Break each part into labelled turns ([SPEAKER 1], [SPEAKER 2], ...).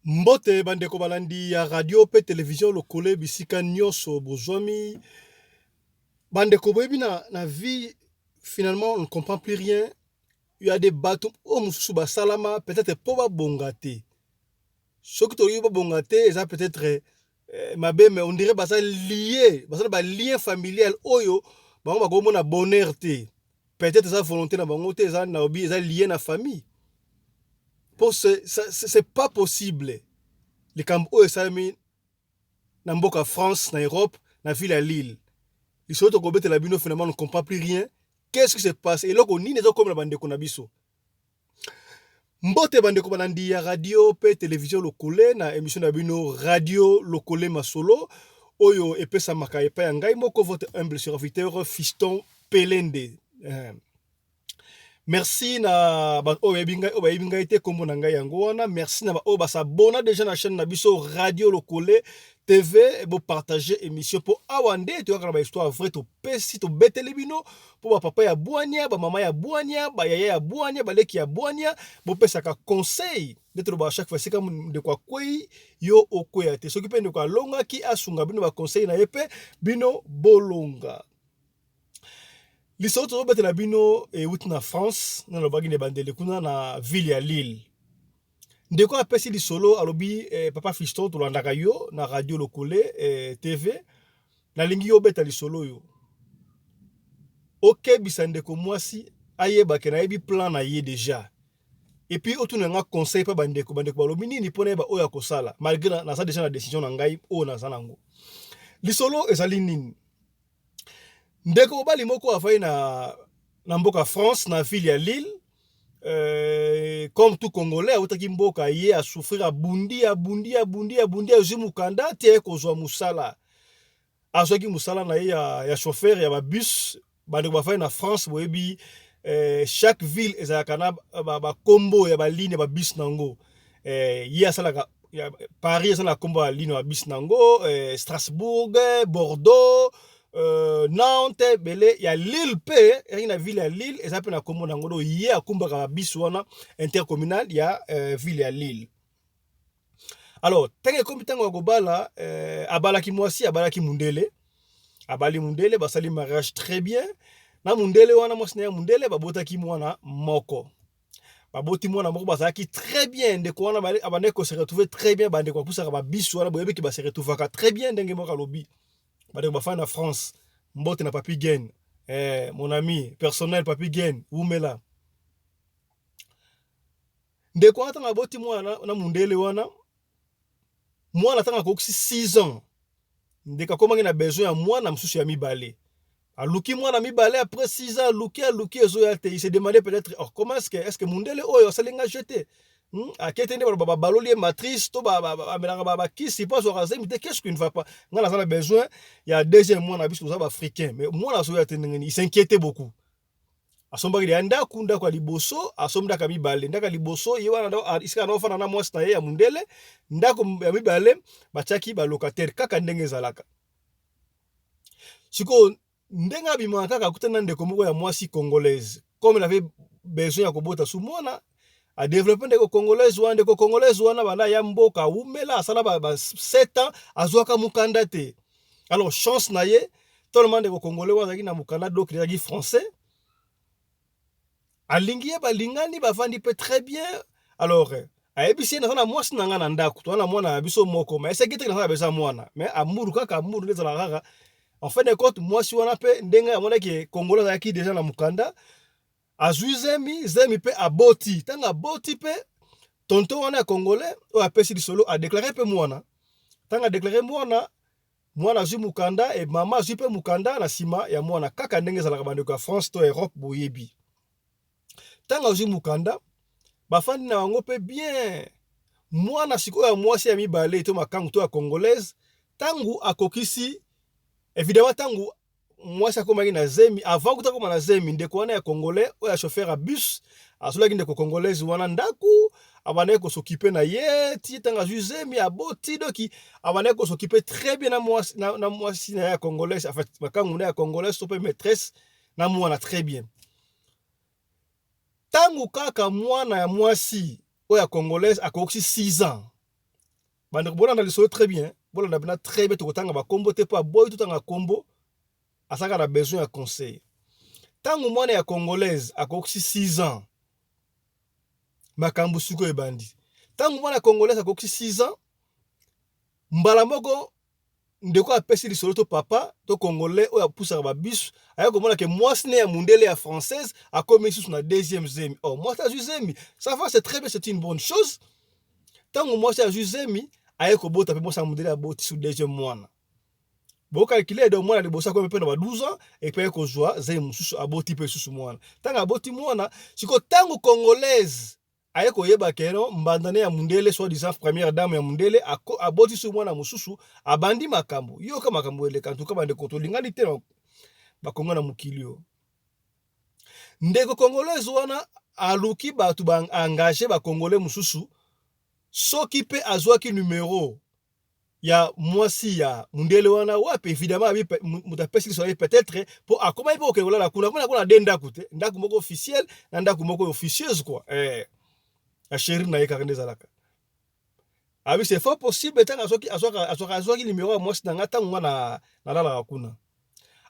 [SPEAKER 1] Mbote bandeko balandi ya radio pe télévision lokole bisika nyonso bozwami. Bandeko boyebi na vie, finalement on ne comprend plus rien. Il y a des bateaux au mususu salama peut-être pas bongate. Ce que tu as bongate, ça peut-être mabe, mais on dirait que ça lié, ça lien familial oyo, bango ba gomo na bonheur te. Peut-être ça volonté na bango te, ça na obi, ça lié na famille. Pour c'est pas possible. Les camps salami na mboka France, na Europe, na ville à Lille. Ils sont au Gobet et la Bino, finalement, on ne comprend plus rien. Qu'est-ce qui se passe? Et là, on n'y est pas comme la bande de Konabiso. Mbote bande de ya radio, pe télévision locale, na émission na Bino radio locale masolo. Oyo epe sa maka epa ya ngai moko votre humble serviteur Fiston Pelende. Merci na ba o yebinga ite kombo na ngai yango wana. Merci na ba o ba s'abonner déjà na chaîne na biso radio locale TV et bo partager émission pour awande tu vois ba histoire vrai to pesi to betele bino pour ba papa ya boania ba mama ya boania ba yaya ya boania ba leki ya boania bo pesa ka conseil d'être ba chaque fois c'est comme de quoi kwei yo okoya te s'occuper de quoi longa ki asunga bino ba conseil na yepe bino bolonga. L'histoire de la bino et out na France, na lo bagi ne bandele kuna na ville ya Lille. Ndeko apesi li solo alobi papa Fiston to landaka yo na radio lokole TV na lingi yo beta li solo yo. OK bisandeko mwasi ayeba ke na yebi plan na ye déjà. Et puis otu na nga conseil pa bandeko balobi nini pona ba oya kosala malgré na sa déjà na décision na ngai o na zanango. Li solo ezali nini? Ndeko bali moko afai na mboka France na ville ya Lille, comme tout Congolais autaki mboka ye a souffrir a bundi mukanda te kozwa musala azwaki musala na ye ya chauffeur ya ba bus bande bafai na France boyebi chaque ville ezalaka na ba kombo ya ba ligne ba bus nango ye asalaka Paris ezala kombo ya ligne ba bus nango Strasbourg, Bordeaux, Nantes, Belé, il y a Lille P, il y a une ville à Lille, et ça peut na kombo nangodo, il y a Kumba Biswana intercommunal, il y a ville à Lille. Alors, tant que comme tango gobala, abalaki mwasi, abalaki mundele, abali mundele, basali mariage très bien. Na mundele wana mwasi na mundele, babotaki mwana moko. Baboti mwana moko basaki très bien, de quoi wana abaneko se retrouver très bien, bande kwa pousa ba biswana, boyebe ki ba se retrouver très bien ndenge moka lobi. Bade ba na France, mbote na papi Gen, mon ami personnel papi Gen, Oumela. Ndeko ata na boti mwana na mundele wana, mwana tanga koksi 6 ans. Ndeka komangi na besoin ya mwana msusu ya mibale. Aluki mwana mibale après 6 ans, luki ezo ya te. Il se demandait peut-être comment est-ce que mundele oyo salinga jeté. Akete ne ba baloli matrice to ba kisi pas au rasé mais qu'est-ce qu'il ne va pas. On a besoin il y a deuxième mois na biso za africain mais moi na so ya te il s'inquiétait beaucoup. Asomba ki anda kunda kwa liboso asomda ka mibale ndaka liboso ye wana iska na ofana na mwasta ye ya mundele ndako ya mibale bachaki ba locataire kaka ndenge zalaka. Siko ndenga bima kaka kutana ndeko moko ya mwasi congolaise comme il avait besoin ya kobota su mwana a développer ndeko congolaise wana bana ya mboka umela asala ba 7 ans azwaka mukanda te. Alors chance na ye tout le monde ndeko congolais wazaki na mukanda donc il est français. Alingi ba lingani ba vandi pe très bien. Alors ayebisi na mwasi na nga na ndako to na mwana biso moko mais c'est que na beza mwana mais amour kaka amour les la rara. En fin de compte mwasi wana pe ndenga ya mwana ki congolais yaki déjà na mukanda azui zemi pe aboti tanga boti pe tonton wana congolais o apesi di solo a déclaré pe mwana tanga déclaré mwana azui mukanda et mama azui pe mukanda na sima ya mwana kaka ndenge za la bandeko ya France to Europe boyebi tanga azui mukanda bafandi na bango pe bien mwana sikoyo ya mwasi ya mibale to makangu to ya congolaise tangu akokisi évidemment tangu mwasi akomaki na zemi avant kutakoma na zemi ndeko wana ya congolais oya chauffeur a bus asolaki ndeko congolaise wana ndaku abane ko s'occuper na ye ti tanga zemi aboti doki abane ko s'occuper très bien na mwasi na ya congolaise en fait makangu na ya congolaise to pe maîtresse na mwana très bien tangu kaka mwana ya mwasi oya congolaise akoki 6 ans Bande bona na lisolo très bien. Bona na bina très bien to kotanga ba combo te pa boy tout tanga combo. Asaka na besoin ya conseil. Tango mwana ya congolaise akoksi 6 ans. Makambu suko ebandi. Tango mwana ya congolaise akoksi 6 ans. Mbala moko ndeko apesi lisolo to papa to congolais oya poussaka ba biso aya komona ke mwasi ne ya mundele ya française akomi sous na deuxième zemi. Oh, mwasi a zemi. Ça va, c'est très bien, c'est une bonne chose. Tango mwasi a zemi aya ko bota pe mwasi mundele aboti sous deuxième mwana. Bo calculer do mwana libosa ko pe na ba 12 ans et pe ko joa zemi mususu aboti pe susu mwana. Tango aboti mwana siko tango congolaise aye koyeba keno mbandane ya mundele soit disant première dame ya mundele aboti su mwana mususu abandi makambo yo ka makambo eleka ntuka bande kotolingani te bakongo na mukilio ndeko congolaise wana aluki batu ba engagé ba congolais mususu soki pe azwaki numéro ya mwasi ya mundele wana wapi évidemment abi mutapesi so peut-être pour akoma ipo okelola la kuna denda kute ndaku moko officiel na ndaku moko officieuse quoi a chéri na yeka kende zalaka abi c'est fort possible tanga azwaki numéro ya mwasi nanga tango na lala kuna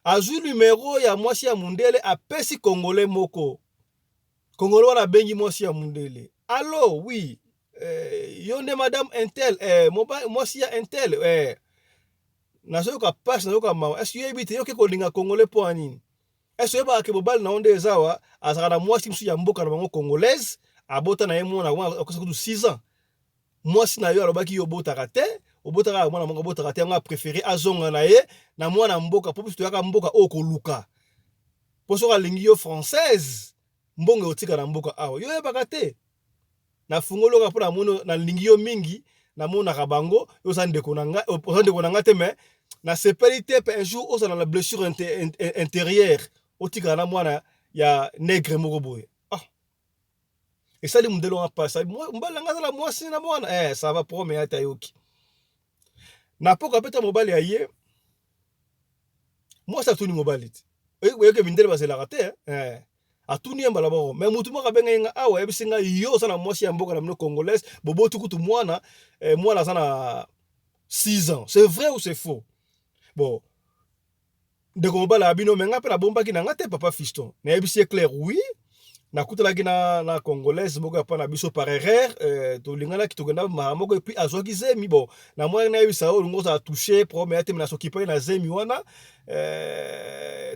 [SPEAKER 1] azwi numéro ya mwasi ya mundele apesi congolais moko congolais wana bengi mwasi ya mundele allo oui yonde madame Intel mwasi ya Intel nazoyoka passe nazoyoka mawa est-ce que yebite yoke kolinga congolais po anini est-ce que yeba ke bobali na onde ezawa azaka na mwasi musu ya mboka na bango congolaise abota na ye mwana akosa kutu 6 ans mwasi na yo alobaki yo botaka te obotaka mwana mongo botaka te nga préféré azonga na ye na mwana mboka po biso yaka mboka o koluka po soka lingi yo française mbongo otika na mboka awa yo yebaka te na fungoloka po na mono na lingi yo mingi na mona ka bango yo sa ndeko na nga te mais na sepelité pe un jour osa na la blessure intérieure otika na mwana ya nègre moko boye. Et ça, les modèles ont passé. Moi, c'est la moi, ça va pour moi, Tayoki. N'a pas qu'à péter mobile ailleurs. Moi, ça tourne mobile. Oui, oui, que mindel va se la rater. A tout n'y balabo. Mais moutouma ka benga ah ouais, bisinga yo ça na moi si amboka na mno congolaise, bobo tukutu mwana, mwana ça na 6 ans. C'est vrai ou c'est faux? Bon. De mobile abino menga pe la bomba ki na ngate papa fiston. Na ebisi clair oui. Na kutalaki na congolaise moko pa na biso par erreur to lingana ki tokenda moko et puis azwaki zemi bon na moi na yebisa o lungo za toucher premier ate na sokipa na zemi wana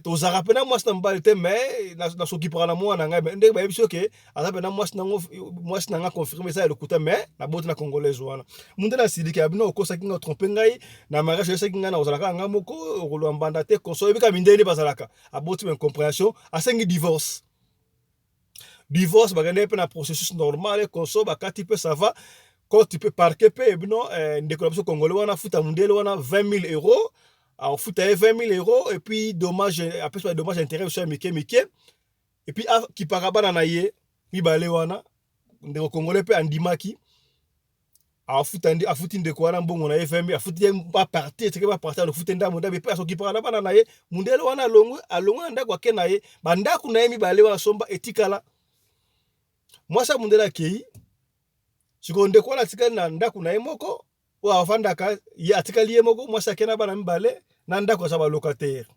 [SPEAKER 1] to zara pena moi na mbali te mais na sokipa na moi na ngai ndenge ba yebisa ke aza pena moi na nga confirmer ça le kuta mais na bote na congolaise wana munde na sidiki abino okosa kinga tromper ngai na mariage ça kinga na ozalaka nga moko okolo mbanda te konso ebika mindeni bazalaka aboti une compréhension asengi divorce. Divorce, bah, il un processus normal, conso, bah, quand tu peux, ça va. Quand tu peux parquer, non, des collaborations congolais, on a foutu à mondial, on a 20 000 euros. Alors, foutu à 20 000 euros, et puis, dommage, après, dommage, intérêt, sur Mickey. Et puis, qui paraba na naye, mi balé wana, des congolais, pe andimaki. Alors, foutu de quoi, bon, on a 20 000, foutu pas partir, c'est que pas partir, le foutu ndamu, mais pas, qui paraba na naye, mondial, wana, longue, à longue, nda kwa kenaye, banda kunaye, mi balé wana, somba, etikala. Moi ça mundela kei sikonde kwa tikali na ndaku na yemoko wa afandaka ya atikali yemoko moi ça kena bana mbale na ndaku sa ba locataire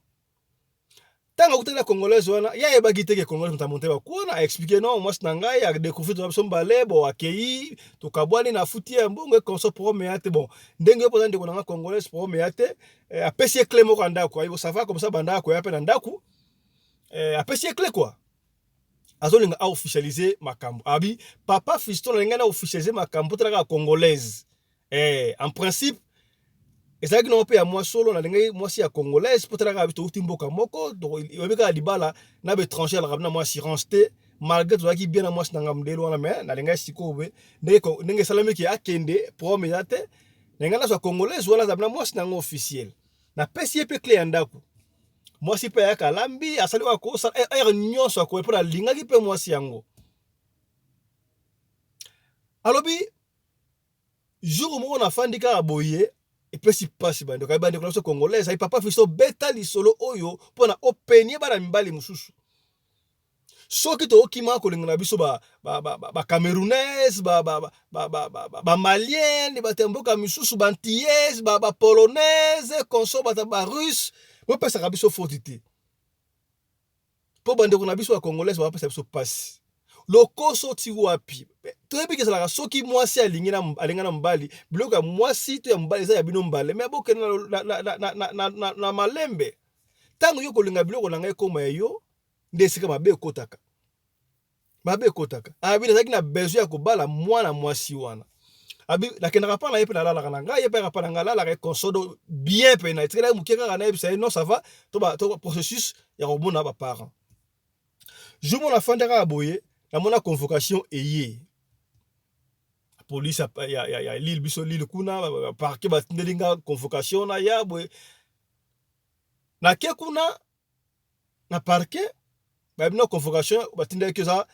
[SPEAKER 1] tanga kutela congolaise wana ya ebaki teke congolaise mtamonte ba kuona expliquer non moi na ngai ya découvrir to so mbale bo akei to kabwani na futi ya mbongo konso promeate bon ndenge po ndeko na congolaise promeate apesi clé moko ndaku ayo ça va comme ça banda ko ya pe na ndaku apesi clé quoi. Azolinga a officialiser makambo abi papa fiston linga na officialiser makambo traka congolaise en principe ezaki no pe ya moi solo na linga moi si ya congolaise pour traka abi to timboka moko to yobika libala na be étranger la rabna moi assurance te malgré tout qui bien na moi nanga mdelo wana mais na linga sikobe ndenge salami ki akende premier te linga na so congolaise wala zabna moi nanga officiel na pesi pe clé ndako. Moi si pe ya kalambi asali wa ko sa nyonso ko pour la linga ki pe moi si yango alobi jour mo na fandika aboye et puis si passe bande ka bande ko congolaise ay papa fiso beta li solo oyo pona openie bana mbali mususu soki tokima kolinga na biso ba camerounaise ba malienne batemboka misusu ba antillaise ba polonaise konso ba russe bopesaka biso foti te po bandeko na biso ya congolaise bapesa biso pasi lokoso ti wapi toyebi kezalaka soki mwasi alingi na mbali biloko ya mwasi to ya mbali eza ya bino mbale me bokende na malembe ntango yo kolinga biloko na ngai ekoma ya yo nde esika mabe ekotaka abi nazalaki na besoin ya kobala mwana mwasi wana abi nakendaka mpa na ye mpe nalalaka na ngai ye mpe mpa na ngai alalaka ekonsodo bien mpe na etikela moke kaka na yebisa ye non ça va to processus ya komona baparent jour mona afandaka ya boye namona convocation eye police ya lile biso lile kuna parke batindelinga convocation na ya boye nake kuna na parke babina convocation batindelaki eza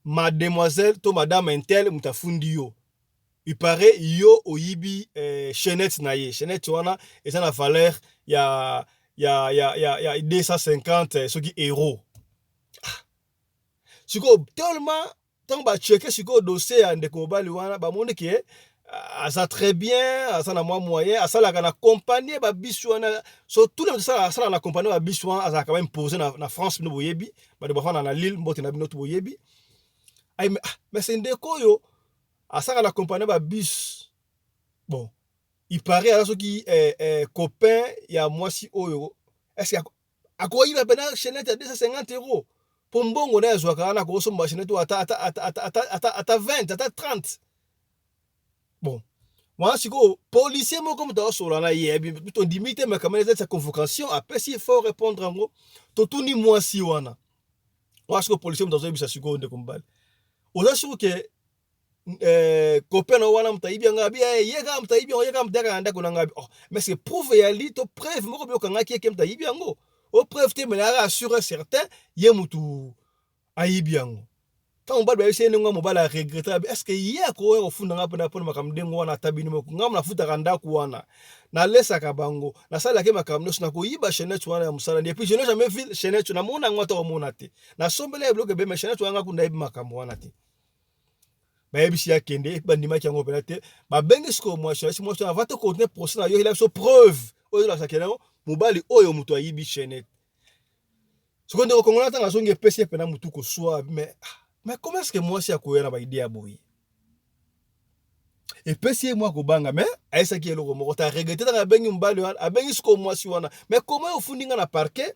[SPEAKER 1] mademoiselle to madame intel mutafundi yo il paraît yo oyibi chaînette na ye chaînette wana eza na valeur ya 250 soki euro siko tellement tant ba checker siko dossier ya ndeko mobali wana bamoni ke asa très bien asa na moyen asalaka na compagnie ba biso wana so tout le monde ça na compagnie ba biso wana asa quand même posé na France no boyebi ba de bafana na Lille mbote na bino to boyebi ay mais c'est ndeko yo asa na compagnie ba bis bon il paraît alors ce qui copain ya mwasi oyo est-ce akoyi ba bena chaînette à 250 euros pour mbongo na ezwaka na ko somba chaînette ata 20 ata 30 bon moi siko policier moko muta osola na yebi to limite mais quand même cette convocation après si il faut répondre ngo to tuni mwasi wana moi siko policier muta osoyebisa siko nde kombali oza siko ke copain na wana mutaibi ngabi yeka mutaibi yeka mutaka ndako na ngabi oh mais c'est prouve ya li to preuve moko byo kanga ki mutaibi ngo o preuve te mais la assurer certain ye mutu ayibi yango tant on ba ba essayer ngo mobala regretter est-ce que ye ko ofunda ngapo na pona makamdengo wana tabini moko ngam na futa kanda ku wana na lesa ka bango na sala ke makamno na ko yiba chaînette wana ya musala et puis je n'ai jamais vu chaînette na mona ngota o mona te na sombele bloque be chaînette wana ku ndaibi makambo wana te ba yebisi ya kende ba ndima ki yango penate ba bengi sko moi na va te contenir procès na yo il a so preuve oyo la sakelo mobali oyo mutu ayibi chaînette seconde ko ngona tanga songe pesi pena mutu ko soa mais comment est-ce que moi si akoyana ba idée ya boyi et pesi moi ko banga mais aisa ki eloko moko ta regretter tanga bengi mbali wana abengi sko moi si wana mais comment ofundinga na parquet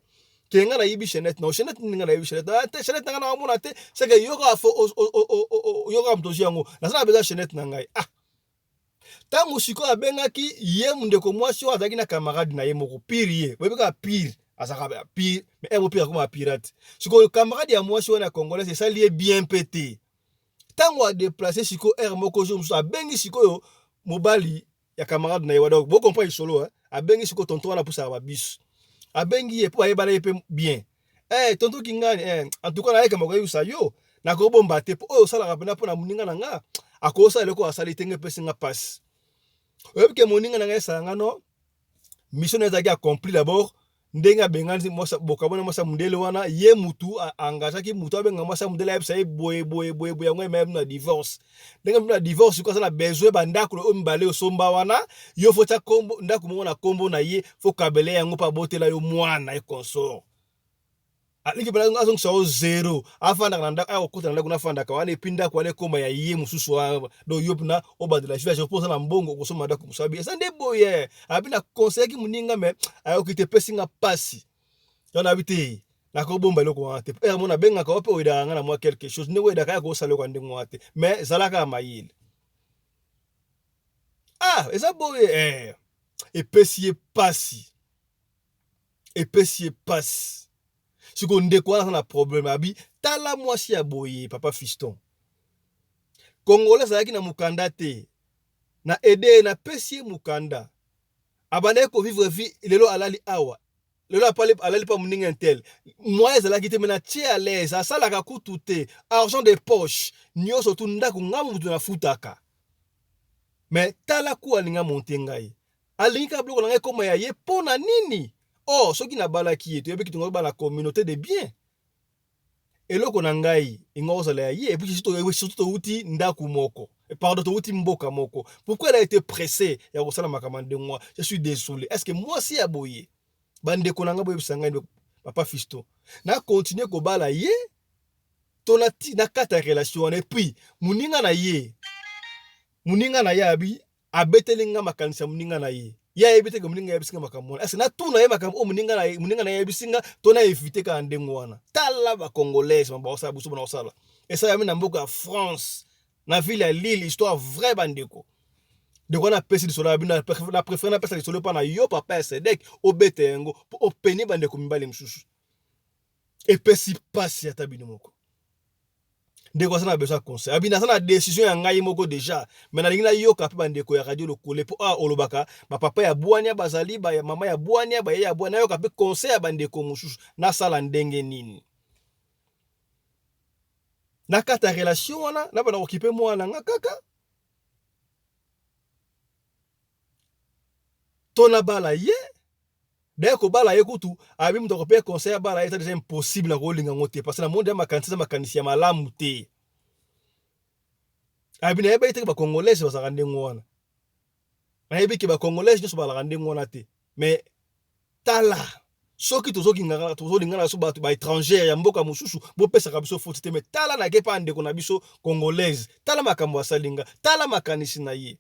[SPEAKER 1] kenga na yibi chaînette na chaînette ninga na yibi chaînette chaînette nga na mona te c'est que yoka fo yoka mtoji yango na sala beza chaînette na ngai tango siko abengaki ye mundeko mwasi o azaki na camarade na ye moko pire ye webeka pire azaka pire mais emo pire comme pirate siko camarade ya mwasi wana congolais c'est ça lié bien pété tango a déplacer siko air moko jo muso abengi siko yo mobali ya camarade na ye wada bo comprendre solo abengi siko tonton wana pousa ba bis abengi ye po ayebala ye pe bien tonton kingani en tout cas na yeka moko yusa yo na ko bomba te po oyo sala kapena po na muninga na nga akosa eleko asali tenge pesi nga passe oyebike moninga na nga esanga no mission ezaki accompli d'abord ndenga benganzi mosa bokabona mosa mundele wana ye mutu engagea ki mutu abenga mosa mundele yebisa ye boye yango même na divorce ndenga na divorce ko na besoin bandako o mbale osomba wana yo fota kombo ndako mona kombo na ye fo kabele yango pa botela yo mwana e consort alingi bala ngazong so zero afanda na ndako akota na kuna fanda ka wana epinda kwa le koma ya ye mususu wa do yopna obadela je pose na mbongo ko soma ndako musabi esa nde boye abina conseil ki muninga me ayokite pesinga pasi yona biti na ko bomba loko wate mona benga ka ope oida ngana mwa quelque chose ne weda ka ko sala ko ndingo wate mais zalaka mayile esa boye epesi pasi siko ndeko wana na problème abi tala mwasi ya boye papa fiston congolais ayaki na mukanda te na ede na pesi mukanda abana ko vivre vie lelo alali awa lelo apale alali pa muninga intel moi ezalaki te mena tie à l'aise asalaka kutu te argent de poche nyoso tu ndako ngamu tu na futaka mais tala ku alinga montengai alinga bloko na ngai koma ya ye pona nini soki na balaki yetu yebeki tungo bala communauté de bien eloko na ngai ingozala ya ye et puis surtout uti ndaku moko pardon to uti mboka moko pourquoi il a été pressé ya kosala makamande moi je suis désolé est-ce que moi si aboye bande ko nanga boye bisanga papa Fisto na continuer ko bala ye to na kata relation et puis muninga na ye abi abetelinga makanisa muninga na ye ya ebite ko muninga yabisinga makamona est-ce na tuna ye makam o muninga na yabisinga to na éviter ka ndengo wana tala ba congolais ba osala buso na osala et ça yami na mboka ya France na ville ya Lille histoire vrai bandeko de quoi na pesi solo abina na préféré na pesa solo pa na yo papa Sedek obete yango po openi bandeko mibale msusu et pesi pasi atabini moko ndeko sana besoin conseil abina sana décision ya ngai moko déjà mais na lingina yo ka pe bandeko ya radio lokole po olobaka ba papa ya bwania bazali ba ya mama ya bwania ba ya bwania yo ka pe conseil ya bandeko mususu na sala ndenge nini na kata relation wana na bana okipe mwana nga kaka tona bala ye d'ailleurs ko bala ye kutu abi mutoko pe conseil ya bala ye c'est déjà impossible na ko linga ngote parce que na monde ya makanisi ya malamu te abi na yeba ite ba congolais bazaka ndengo wana na yebi ke ba congolais nyo so bala ndengo wana te mais tala soki tozolingana na so ba étranger ya mboka mususu bo pesa ka biso faute te mais tala na ke pa ndeko na biso congolaise tala makambo asalinga tala makanisi na ye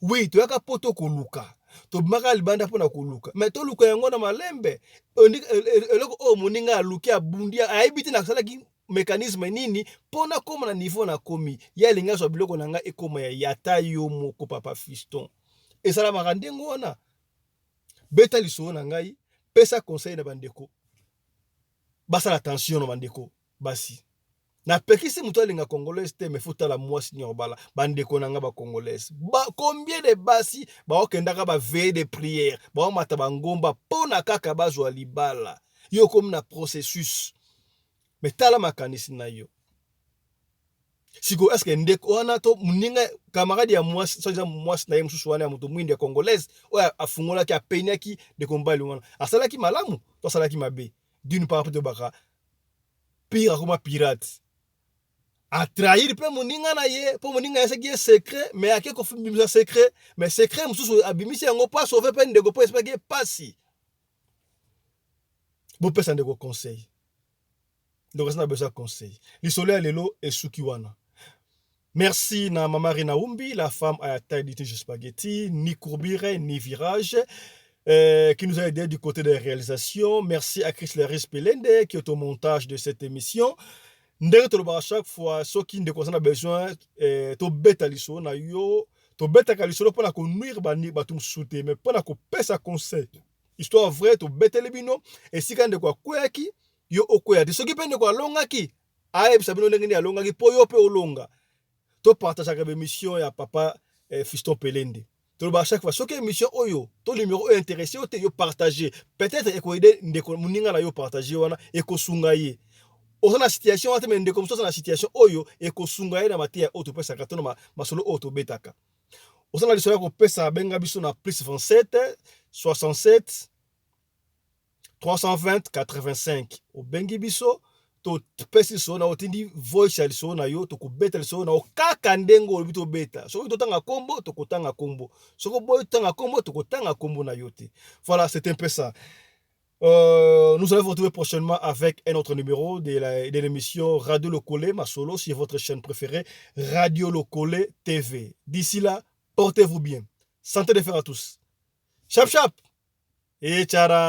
[SPEAKER 1] oui to yaka poto koluka to maka libanda pona koluka mais to luka yango na malembe eloko o moninga aluki abundi ayebiti na salaki mécanisme nini pona koma na niveau na komi ya linga so biloko na nga ekoma ya yata yo moko papa Fiston esala makandengo wana beta liso na ngai pesa conseil na bandeko basala attention na bandeko basi na pekisi mutu alinga congolaise te me futa la mwasi nyobala bandeko nanga ba congolaise ba combien de basi ba okendaka ba veille de prière ba mata bangomba pona kaka bazwa libala yo comme na processus mais tala makanisi na yo siko est-ce que ndeko wana to muninga camarade ya mwasi soja mwasi na ye mususu wana ya mutu mwindi ya congolaise oya afungola ki apenyaki de kombali wana asalaki malamu to asalaki mabe d'une part de baka pire comme pirate a trahir pe moninga na ye po moninga ya seki secret mais ake ko fimisa secret mais secret mususu abimisi yango pa sauver pe ndeko po espeke pasi bo pesa ndeko conseil donc ça na besoin conseil lisolo ya lelo esuki wana merci na mama Rina Umbi la femme à la taille du spaghetti ni courbure ni virage qui nous a aidé du côté des réalisations. Merci à Chris Laris Pelende qui est au montage de cette émission. Ndenge tolobaka chaque fois soki ndeko sana besoin to beta liso na yo to beta ka liso pona ko nuire bani batum soute mais pona ko pesa conseil histoire vraie to betele bino et sika ndeko akweki yo okoya de soki pe ndeko alongaki ayebisa bino ndenge ni alongaki po yo pe olonga to partage ka émission ya papa Fiston Pelende tolobaka chaque fois soki émission oyo to numéro intéressé yo te yo partager peut-être ekoide ndeko muninga na yo partager wana ekosunga ye osana situation wate mende comme ça na situation oyo ekosunga ye na matia auto pesa katona masolo auto betaka osana lisoya ko pesa benga biso na plus 27 67 320 85 o bengi biso to pesi so na otindi voice ya liso na yo to ko beta liso na okaka ndengo obito beta so to tanga kombo to ko tanga kombo so ko boy tanga kombo to ko tanga kombo na yote voilà c'est un peu ça. Nous allons vous retrouver prochainement avec un autre numéro de l'émission Radio Lokole, ma solo, sur votre chaîne préférée, Radio Lokole TV. D'ici là, portez-vous bien. Santé de fer à tous. Chap chap et tchara.